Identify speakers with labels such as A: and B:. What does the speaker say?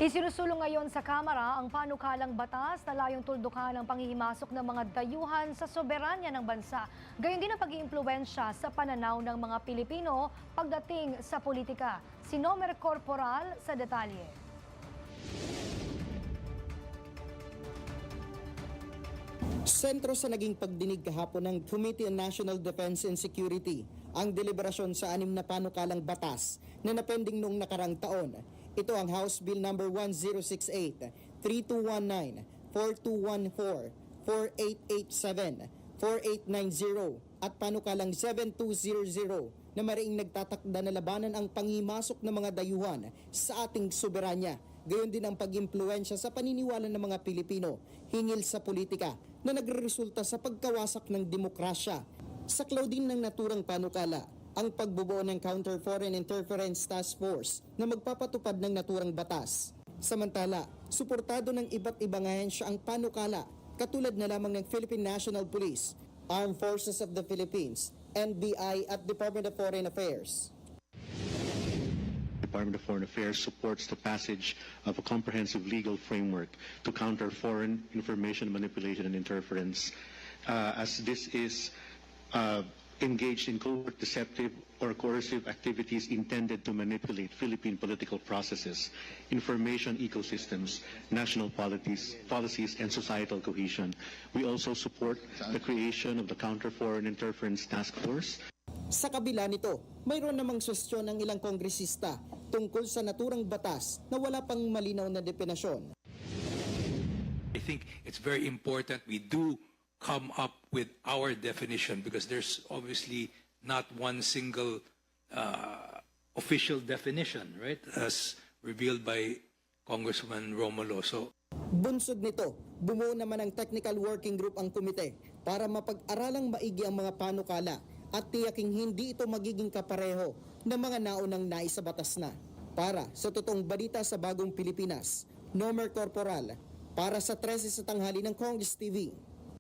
A: Isinusulong ngayon sa Kamara ang panukalang batas na layong tuldukan ang panghihimasok ng mga dayuhan sa soberanya ng bansa. Gayon din ang pag-iimpluwensya sa pananaw ng mga Pilipino pagdating sa politika. Si Nomer Corporal sa detalye.
B: Sentro sa naging pagdinig kahapon ng Committee on National Defense and Security ang deliberasyon sa 6 na panukalang batas na napending noong nakarang taon. Ito ang House Bill number 1068, 3219, 4214, 4887, 4890 at panukalang 7200 na mariing nagtatakda na labanan ang panghimasok ng mga dayuhan sa ating soberanya. Gayon din ang pag-impluwensya sa paniniwala ng mga Pilipino hingil sa politika na nagreresulta sa pagkawasak ng demokrasya. Saklaw din ng naturang panukala ang pagbubuo ng Counter Foreign Interference Task Force na magpapatupad ng naturang batas. Samantala, suportado ng iba't ibang ahensya ang panukala katulad na lamang ng Philippine National Police, Armed Forces of the Philippines, NBI at Department of Foreign Affairs.
C: Department of Foreign Affairs supports the passage of a comprehensive legal framework to counter foreign information manipulation and interference, as this is engaged in covert, deceptive, or coercive activities intended to manipulate Philippine political processes, information ecosystems, national policies, and societal cohesion. We also support the creation of the Counter Foreign Interference Task Force.
B: Sa kabila nito, mayroon namang suwestyon ng ilang kongresista tungkol sa naturang batas na wala pang malinaw na definasyon.
D: I think it's very important we do come up with our definition because there's obviously not one single official definition, right, as revealed by Congressman Romulo. So,
B: bunsod nito, bumuo naman ang technical working group ang komite para mapag-aralang maigi ang mga panukala at tiyaking hindi ito magiging kapareho ng mga naunang naisabatas na. Para sa totoong balita sa Bagong Pilipinas, Nomer Corporal, para sa 13 sa tanghali ng Congress TV.